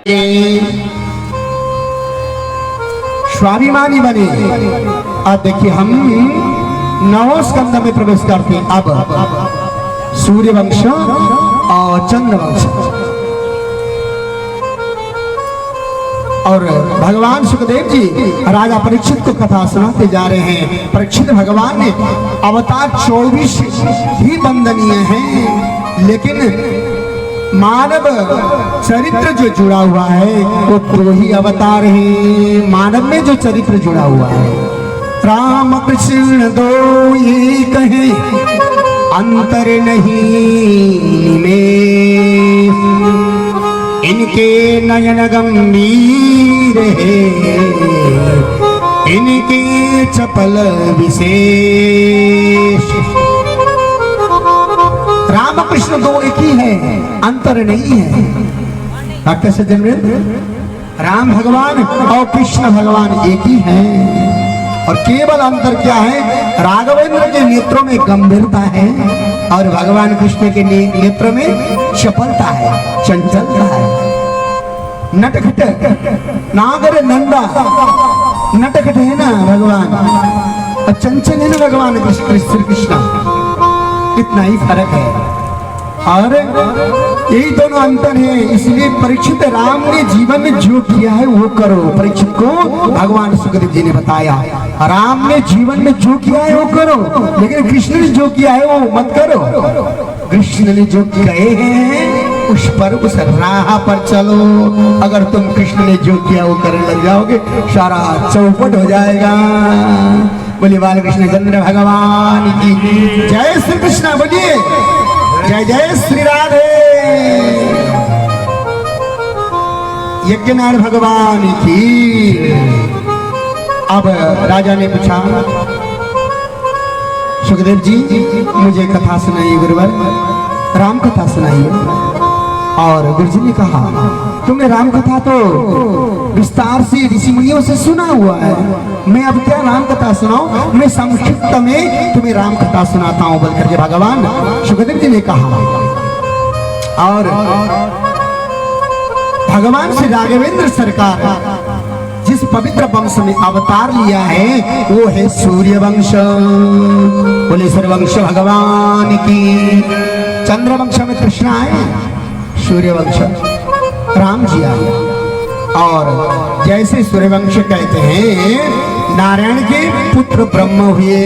के स्वाभिमानी बने। अब देखिए हम नवों स्कंद में प्रवेश करते हैं। अब सूर्यवंश और चंद्रवंश और भगवान सुखदेव जी राजा परीक्षित को कथा सुनाते जा रहे हैं। परीक्षित भगवान ने अवतार 24 ही वंदनीय हैं, लेकिन मानव चरित्र जो जुड़ा हुआ है वो 2 ही अवतार है। मानव में जो चरित्र जुड़ा हुआ है, राम कृष्ण 2 ही कहे अंतर नहीं में, इनके नयन गंभीर है, इनके चपल विशेष। राम कृष्ण 2 एक ही है, अंतर नहीं है। डॉक्टर सज्जन, राम भगवान और कृष्ण भगवान एक ही हैं, और केवल अंतर क्या है, राघवेंद्र के नेत्रों में गंभीरता है और भगवान कृष्ण के नेत्रों में चपलता है, चंचलता है। नटखट नागर नंदा, नटखट है ना भगवान और चंचल है ना भगवान श्री कृष्ण, इतना ही फर्क है। और यही दोनों अंतर है। इसलिए परीक्षित राम ने जीवन में जो किया है वो करो। परीक्षित को भगवान सुखदेव जी ने बताया, राम ने जीवन में जो किया है वो करो, लेकिन कृष्ण ने जो किया है वो मत करो। कृष्ण ने जो कहे हैं उस पर, उस राह पर चलो। अगर तुम कृष्ण ने जो किया वो करने लग जाओगे, सारा चौपट हो जाएगा। बोलिए बाल कृष्ण चंद्र भगवान की जय। श्री कृष्ण बोलिए जय जय श्री राधे। यज्ञनाथ भगवान की। अब राजा ने पूछा, सुखदेव जी मुझे कथा सुनाइए गुरुवर, राम कथा सुनाइए। और गुरुजी ने कहा, तुमने राम कथा तो विस्तार से ऋषि मुनियों से सुना हुआ है, मैं अब क्या राम कथा सुनाऊं, मैं संक्षिप्त में तुम्हें राम कथा सुनाता हूं बोल करके भगवान सुखदेव जी ने कहा। और भगवान श्री राघवेंद्र सरकार जिस पवित्र वंश में अवतार लिया है वो है सूर्यवंश। बोले सूर्यवंश भगवान की। चंद्रवंश में कृष्ण आए, सूर्यवंश राम जी आए। और जैसे सूर्यवंश कहते हैं नारायण के पुत्र ब्रह्म हुए,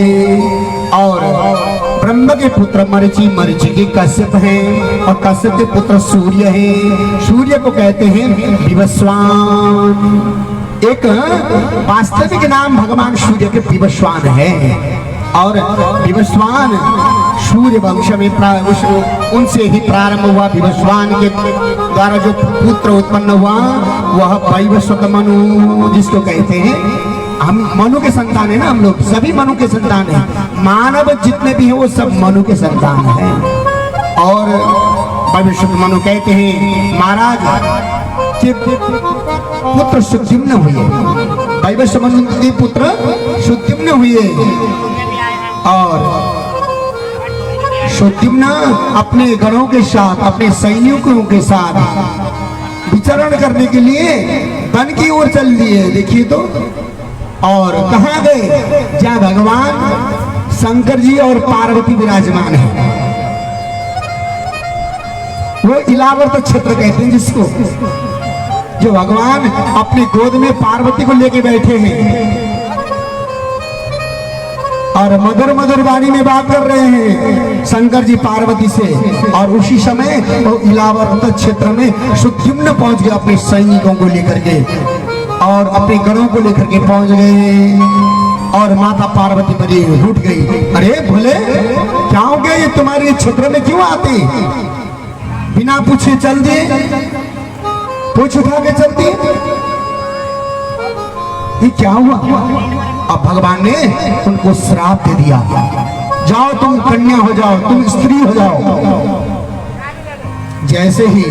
और ब्रह्म के पुत्र मरीचि, मरीचि के कश्यप हैं, और कश्यप के पुत्र सूर्य हैं। सूर्य को कहते हैं विवस्वान। एक वास्तविक नाम भगवान सूर्य के विवस्वान है। और विवस्वान सूर्य वंश में उनसे ही प्रारंभ हुआ। विवस्वान के द्वारा जो पुत्र उत्पन्न हुआ वह वैवस्वत मनु, जिसको कहते हैं, हम मनु के संतान है ना, हम लोग सभी मनु के संतान है। मानव जितने भी हैं वो सब मनु के संतान है। और वैवस्वत मनु कहते हैं महाराज के पुत्र सुद्युम्न हुए, वैवस्वत मनु के पुत्र सुद्युम्न हुए। और सुद्युम्न अपने गणों के साथ, अपने सैनिकों के साथ विचरण करने के लिए वन की ओर चल दिए। देखिए तो, और कहाँ गए, जहाँ भगवान शंकर जी और पार्वती विराजमान है। वो इलावर्त क्षेत्र कहते हैं जिसको, जो भगवान अपनी गोद में पार्वती को लेके बैठे हैं और मधुर मधुर वाणी में बात कर रहे हैं शंकर जी पार्वती से। और उसी समय वो इलावर्त क्षेत्र में सुद्युम्न पहुंच गए अपने सैनिकों को लेकर के, और अपने गणों को लेकर के पहुंच गए। और माता पार्वती बड़ी रूठ गई, अरे भोले क्या हो गया, ये तुम्हारे क्षेत्र में क्यों आते, बिना पूछे चल दिए, पूछ उठा के चलती, ये क्या हुआ। अब भगवान ने उनको श्राप दे दिया, जाओ तुम कन्या हो जाओ, तुम स्त्री हो जाओ। जैसे ही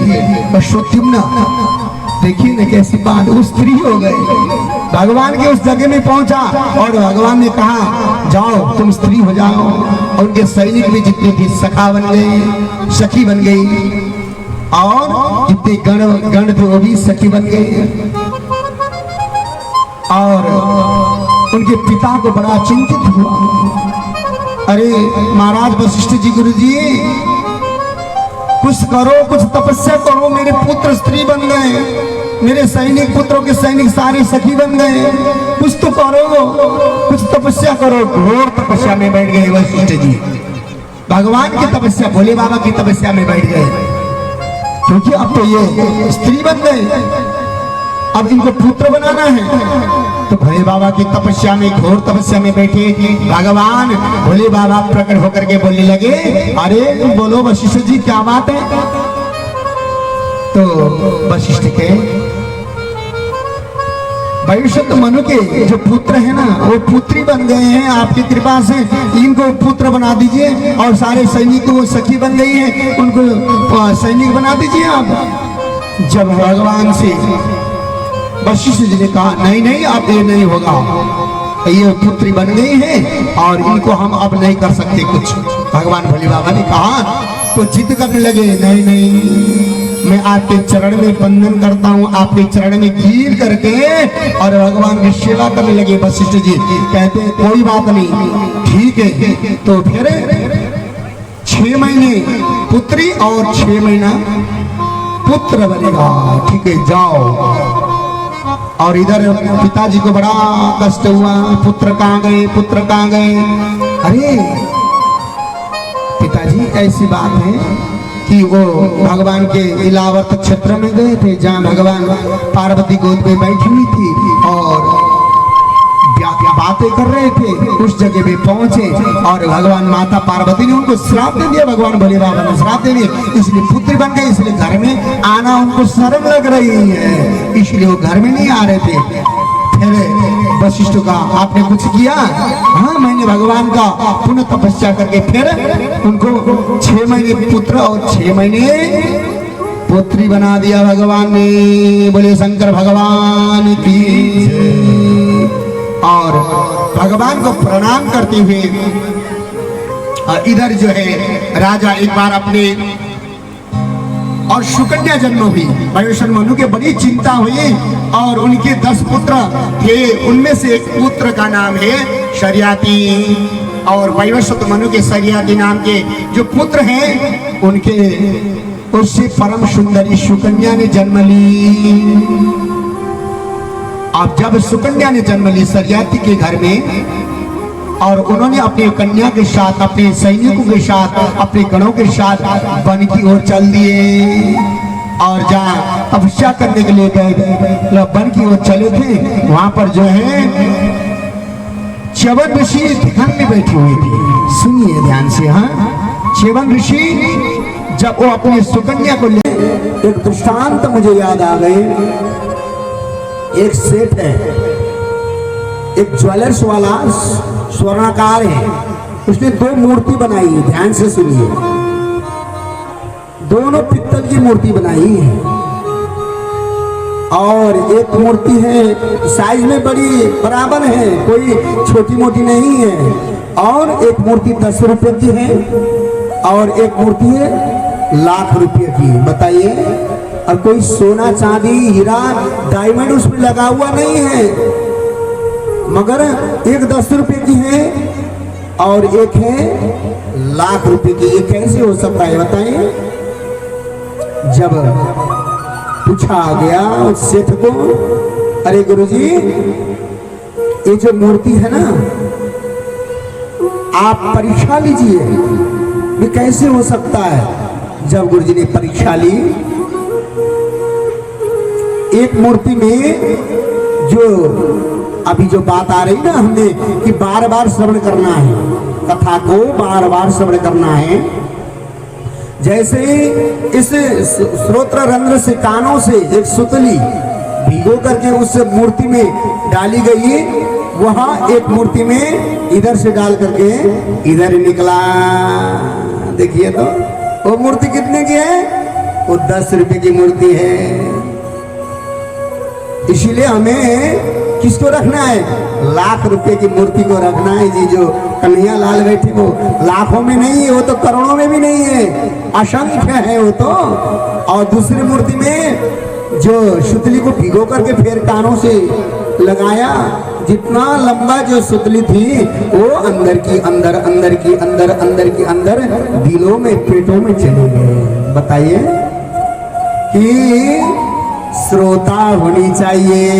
सुद्युम्न, देखिए न कैसी बात, वो स्त्री हो गए। भगवान के उस जगह में पहुंचा और भगवान ने कहा जाओ तुम स्त्री हो जाओ। और उनके सैनिक भी जितने थे सखा बन गए, सखी बन गई। और जितने गण थे वो भी सखी बन गए। और उनके पिता को बड़ा चिंतित हुआ। अरे महाराज वशिष्ठ जी, गुरु जी, कुछ करो, कुछ तपस्या करो, मेरे पुत्र स्त्री बन गए, मेरे सैनिक पुत्रों के सैनिक सारे सखी बन गए, कुछ तो करो, कुछ तपस्या करो। घोर तपस्या में बैठ गए वशिष्ठ जी, भगवान की तपस्या, भोले बाबा की तपस्या में बैठ गए, क्योंकि अब तो ये स्त्री बन गए, अब इनको पुत्र बनाना है। तो भोले बाबा की तपस्या में, घोर तपस्या में बैठे भगवान भोले बाबा प्रकट होकर के बोलने लगे, अरे बोलो वशिष्ठ जी क्या बात है। तो वशिष्ठ के भविष्य मनु के जो पुत्र है ना, वो पुत्री बन गए हैं, आपकी कृपा से इनको पुत्र बना दीजिए, और सारे सैनिक वो सखी बन गई है, उनको सैनिक बना दीजिए आप। जब भगवान से वशिष्ठ जी ने कहा, नहीं नहीं, अब ये नहीं होगा, ये पुत्री बन गई है और इनको हम अब नहीं कर सकते कुछ। भगवान भोले बाबा ने कहा तो जिद करने लगे, नहीं नहीं, मैं आपके चरण में वंदन करता हूँ, आपके चरण में गिर करके, और भगवान की सेवा करने लगे। वशिष्ठ जी कहते हैं कोई बात नहीं, ठीक है। तो फिर 6 महीने पुत्री और 6 महीना पुत्र बनेगा, ठीक है, जाओ। और इधर पिताजी को बड़ा कष्ट हुआ, पुत्र कहाँ गए, पुत्र कहाँ गए। अरे पिताजी, ऐसी बात है कि वो भगवान के इलावर्त क्षेत्र में गए थे, जहाँ भगवान पार्वती गोद में बैठी हुई थी और बातें कर रहे थे, उस जगह पे पहुंचे और भगवान माता पार्वती ने उनको श्राप दे दिया, भगवान भोले बाबा ने श्राप दे दिया, इसलिए पुत्र बन गए, इसलिए घर में आना उनको शर्म लग रही है, इसलिए वो घर में नहीं आ रहे थे। फिर वशिष्ठ का आपने कुछ किया? हाँ, मैंने भगवान का पुनः तपस्या करके फिर उनको 6 महीने पुत्र और 6 महीने पुत्री बना दिया भगवान ने। बोले शंकर भगवान की। और भगवान को प्रणाम करते हुए इधर जो है राजा एक बार अपने, और सुकन्या जन्म हुई, वैवस्वत मनु के बड़ी चिंता हुई, और उनके 10 पुत्र थे, उनमें से एक पुत्र का नाम है शर्याती, और वैवस्वत मनु के शर्याती नाम के जो पुत्र हैं, उनके उससे परम सुंदरी सुकन्या ने जन्म ली। अब जब सुकन्या ने जन्म ली शर्याती के घर में, और उन्होंने अपने कन्या के साथ, अपने सैनिकों के साथ, अपने गणों के साथ वन की ओर चल दिए, और जहाँ तपस्या करने के लिए गए, वन की ओर चले थे, वहां पर जो है च्यवन ऋषि ध्यान में बैठी हुई थी। सुनिए ध्यान से। हाँ, च्यवन ऋषि जब वो अपनी सुकन्या को ले, एक दृष्टांत मुझे याद आ गए। एक सेठ है, एक ज्वेलर्स वाला स्वर्णकार है, उसने 2 मूर्ति बनाई है, ध्यान से सुनिए, दोनों पित्तल की मूर्ति बनाई है, और एक मूर्ति है साइज में बड़ी बराबर है, कोई छोटी मोटी नहीं है, और एक मूर्ति 10 रुपए की है, और एक मूर्ति है लाख रुपए की। बताइए, और कोई सोना चांदी हीरा डायमंड उसमें लगा हुआ नहीं है, मगर एक 10 रुपए की है और एक है लाख रुपए की। ये कैसे हो सकता है बताइए? जब पूछा गया उस सेठ को, अरे गुरुजी, ये जो मूर्ति है ना, आप परीक्षा लीजिए, ये कैसे हो सकता है। जब गुरुजी ने परीक्षा ली, एक मूर्ति में जो अभी जो बात आ रही ना हमने कि बार बार श्रवण करना है, कथा को बार बार श्रवण करना है, जैसे इस श्रोत्र रंध्र से, कानों से एक सुतली भिगो करके उस मूर्ति में डाली गई, वहां एक मूर्ति में इधर से डाल करके इधर निकला। देखिए तो वो मूर्ति कितने की है? वो 10 रुपए की मूर्ति है। इसीलिए हमें किसको रखना है? लाख रुपए की मूर्ति को रखना है जी। जो कन्हैया लाल बैठी वो लाखों में नहीं है, वो तो करोड़ों में भी नहीं है, असंख्य है वो तो। और दूसरी मूर्ति में जो सुतली को भिगो करके फिर कानों से लगाया, जितना लंबा जो सुतली थी वो अंदर की अंदर, अंदर की अंदर, अंदर की अंदर दिलों में, पेटों में चले गए। बताइए कि श्रोता होनी चाहिए।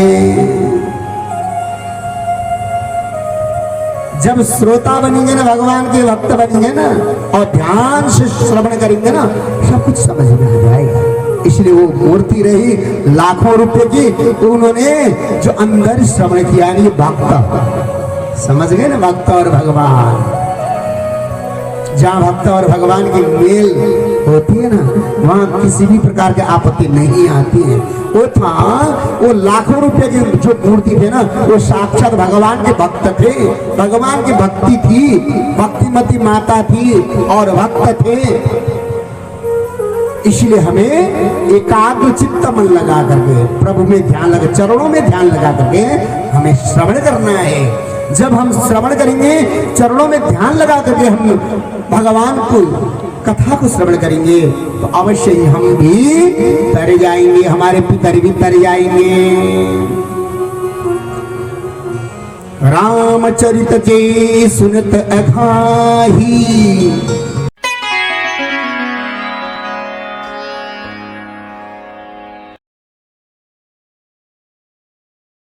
जब श्रोता बनेंगे ना, भगवान के भक्त बनेंगे ना, और ध्यान से श्रवण करेंगे ना, सब कुछ समझ में आ जाएगा। इसलिए वो मूर्ति रही लाखों रुपए की, तो उन्होंने जो अंदर श्रवण किया, यानी भक्त, समझ गए ना, भक्त और भगवान। जहाँ भक्त और भगवान की मेल होती है ना, वहाँ किसी भी प्रकार की आपत्ति नहीं आती है। वो था, वो लाखों रुपए की जो मूर्ति थे ना, वो साक्षात भगवान के भक्त थे, भगवान की भक्ति थी, भक्तिमती माता थी और भक्त थे। इसलिए हमें एकाग्र चित्त मन लगा करके प्रभु में ध्यान लगा, चरणों में ध्यान लगा करके हमें श्रवण करना है। जब हम श्रवण करेंगे, चरणों में ध्यान लगा करके हम भगवान को, कथा को श्रवण करेंगे, तो अवश्य ही हम भी तर जाएंगे, हमारे पितर भी तर जाएंगे। रामचरित जे सुनत अघाही,